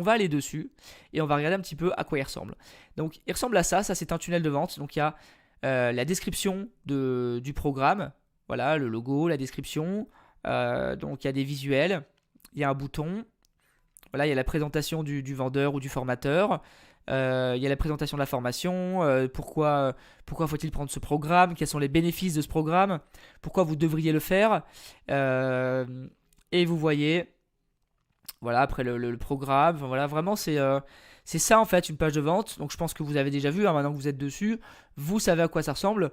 on va aller dessus et on va regarder un petit peu à quoi il ressemble. Donc il ressemble à ça c'est un tunnel de vente. Donc il y a la description du programme, voilà, le logo, la description, donc il y a des visuels, il y a un bouton, voilà, il y a la présentation du vendeur ou du formateur, il y a la présentation de la formation, pourquoi faut-il prendre ce programme, quels sont les bénéfices de ce programme, pourquoi vous devriez le faire, et vous voyez, voilà, après le programme, enfin, voilà, vraiment c'est ça en fait une page de vente. Donc je pense que vous avez déjà vu, hein, maintenant que vous êtes dessus, vous savez à quoi ça ressemble.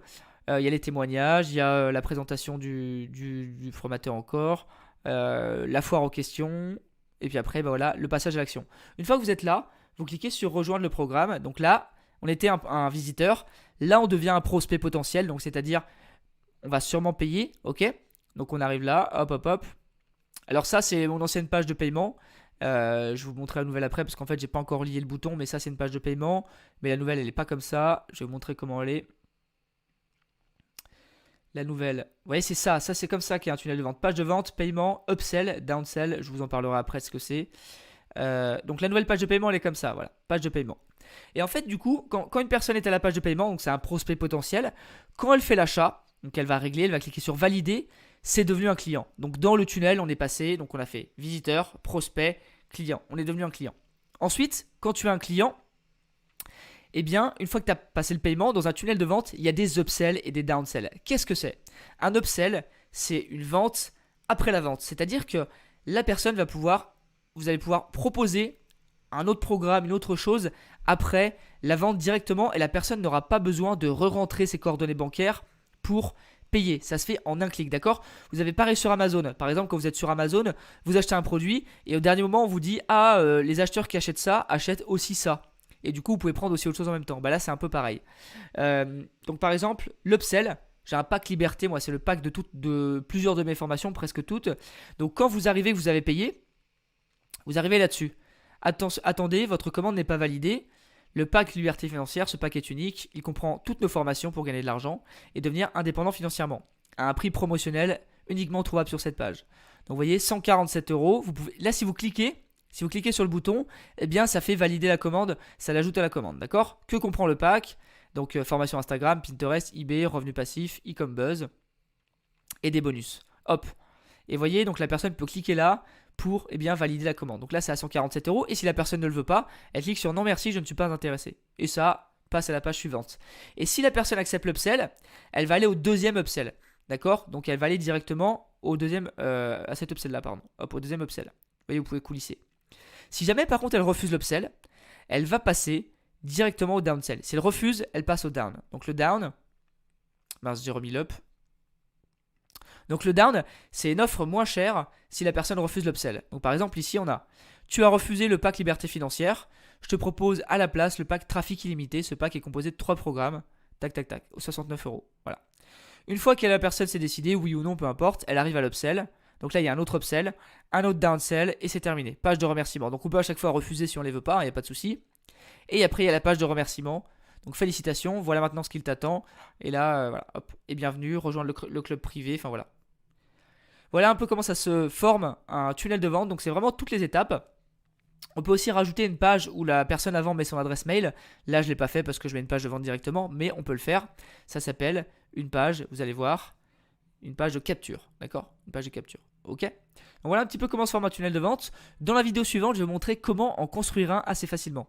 Il y a les témoignages, il y a la présentation du formateur encore, la foire aux questions, et puis après voilà, le passage à l'action. Une fois que vous êtes là, vous cliquez sur rejoindre le programme. Donc là, on était un visiteur, là on devient un prospect potentiel, donc c'est-à-dire on va sûrement payer, ok. Donc on arrive là, hop hop hop. Alors ça c'est mon ancienne page de paiement. Je vais vous montrer la nouvelle après parce qu'en fait j'ai pas encore lié le bouton, mais ça c'est une page de paiement. Mais la nouvelle elle est pas comme ça. Je vais vous montrer comment elle est. La nouvelle, vous voyez c'est ça c'est comme ça qu'est un tunnel de vente. Page de vente, paiement, upsell, downsell, je vous en parlerai après ce que c'est. Donc la nouvelle page de paiement elle est comme ça, voilà, page de paiement. Et en fait du coup, quand une personne est à la page de paiement, donc c'est un prospect potentiel, quand elle fait l'achat, donc elle va régler, elle va cliquer sur valider, c'est devenu un client. Donc dans le tunnel on est passé, donc on a fait visiteur, prospect, client, on est devenu un client. Ensuite, quand tu as un client, eh bien, une fois que tu as passé le paiement, dans un tunnel de vente, il y a des upsells et des downsells. Qu'est-ce que c'est? Un upsell, c'est une vente après la vente. C'est-à-dire que la personne va pouvoir, vous allez pouvoir proposer un autre programme, une autre chose après la vente directement et la personne n'aura pas besoin de re-rentrer ses coordonnées bancaires pour payer. Ça se fait en un clic, d'accord? Vous avez pareil sur Amazon. Par exemple, quand vous êtes sur Amazon, vous achetez un produit et au dernier moment, on vous dit les acheteurs qui achètent ça achètent aussi ça. Et du coup, vous pouvez prendre aussi autre chose en même temps. Bah là, c'est un peu pareil. Donc, par exemple, l'upsell, j'ai un pack liberté. Moi, c'est le pack de plusieurs de mes formations, presque toutes. Donc, quand vous arrivez, que vous avez payé, vous arrivez là-dessus. Attendez, votre commande n'est pas validée. Le pack liberté financière, ce pack est unique. Il comprend toutes nos formations pour gagner de l'argent et devenir indépendant financièrement. À un prix promotionnel uniquement trouvable sur cette page. Donc, vous voyez, 147 €. Là, si vous cliquez sur le bouton, eh bien ça fait valider la commande, ça l'ajoute à la commande, d'accord? Que comprend le pack? Donc formation Instagram, Pinterest, eBay, revenus passifs, e-com buzz et des bonus. Hop. Et voyez, donc la personne peut cliquer là pour valider la commande. Donc là c'est à 147 € et si la personne ne le veut pas, elle clique sur non merci, je ne suis pas intéressé. Et ça passe à la page suivante. Et si la personne accepte l'upsell, elle va aller au deuxième upsell, d'accord? Donc elle va aller directement au deuxième, à cet upsell là, pardon. Hop, au deuxième upsell. Vous voyez, vous pouvez coulisser. Si jamais par contre elle refuse l'upsell, elle va passer directement au downsell. Si elle refuse, elle passe au down. Donc le down, mince j'ai remis l'up. Donc le down, c'est une offre moins chère si la personne refuse l'upsell. Donc par exemple ici on a, tu as refusé le pack liberté financière, je te propose à la place le pack trafic illimité. Ce pack est composé de 3 programmes, tac tac tac, aux 69 €. Voilà. Une fois que la personne s'est décidée, oui ou non, peu importe, elle arrive à l'upsell. Donc là, il y a un autre upsell, un autre downsell et c'est terminé. Page de remerciement. Donc on peut à chaque fois refuser si on ne les veut pas, il n'y a pas de souci. Et après, il y a la page de remerciement. Donc félicitations, voilà maintenant ce qu'il t'attend. Et là, voilà, hop, et bienvenue, rejoindre le club privé. Enfin voilà. Voilà un peu comment ça se forme un tunnel de vente. Donc c'est vraiment toutes les étapes. On peut aussi rajouter une page où la personne avant met son adresse mail. Là, je ne l'ai pas fait parce que je mets une page de vente directement, mais on peut le faire. Ça s'appelle une page, vous allez voir, une page de capture. D'accord? Une page de capture. Ok? Donc voilà un petit peu comment se forme un tunnel de vente. Dans la vidéo suivante, je vais vous montrer comment en construire un assez facilement.